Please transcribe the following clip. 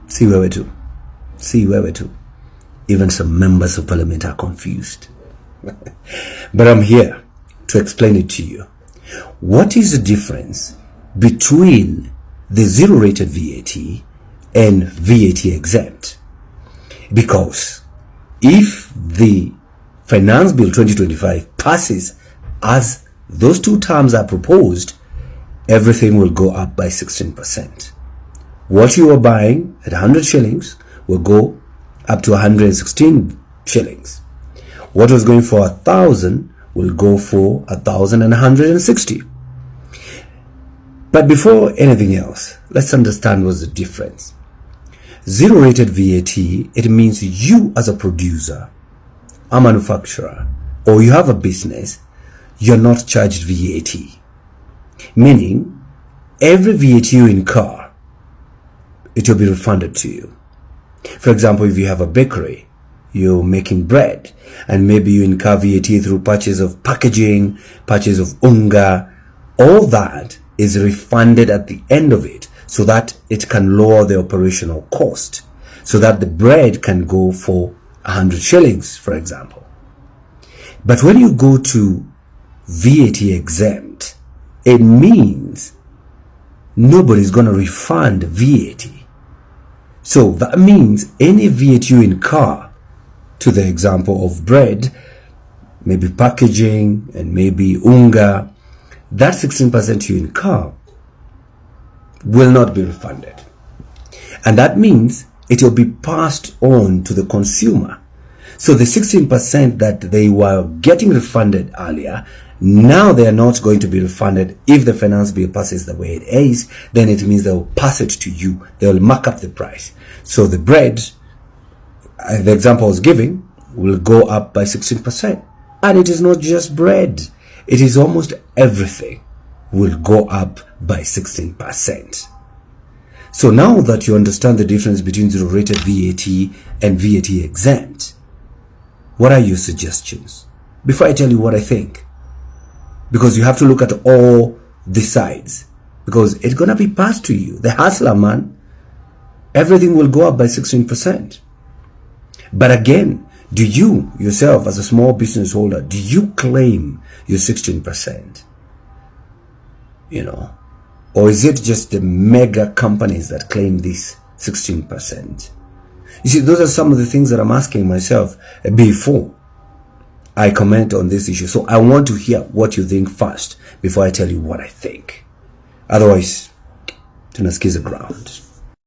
See where we're to. See where we're to. Even some members of parliament are confused. But I'm here to explain it to you. What is the difference between the zero-rated VAT and VAT exempt? Because if the Finance Bill 2025 passes as those two terms are proposed, everything will go up by 16%. What you are buying at 100 shillings will go up to 116 shillings. What was going for 1,000 will go for 1,160. But before anything else, let's understand what's the difference. Zero-rated VAT, it means you as a producer, a manufacturer, or you have a business, you're not charged VAT. Meaning, every VAT you incur, it will be refunded to you. For example, if you have a bakery, you're making bread, and maybe you incur VAT through purchase of packaging, purchase of unga, all that is refunded at the end of it so that it can lower the operational cost, so that the bread can go for 100 shillings, for example. But when you go to VAT exempt, it means nobody's going to refund VAT. So that means any VAT you incur, to the example of bread, maybe packaging and maybe unga, that 16% you incur will not be refunded. And that means it will be passed on to the consumer. So the 16% that they were getting refunded earlier, now they are not going to be refunded. If the finance bill passes the way it is, then it means they'll pass it to you. They'll mark up the price. So the bread, the example I was giving, will go up by 16%. And it is not just bread. It is almost everything will go up by 16%. So now that you understand the difference between zero-rated VAT and VAT exempt, what are your suggestions? Before I tell you what I think, because you have to look at all the sides, because it's going to be passed to you. The hustler, man, everything will go up by 16%. But again, do you yourself as a small business holder, do you claim your 16%? You know, or is it just the mega companies that claim this 16%? You see, those are some of the things that I'm asking myself before I comment on this issue. So I want to hear what you think first before I tell you what I think. Otherwise, tunasikiza ground.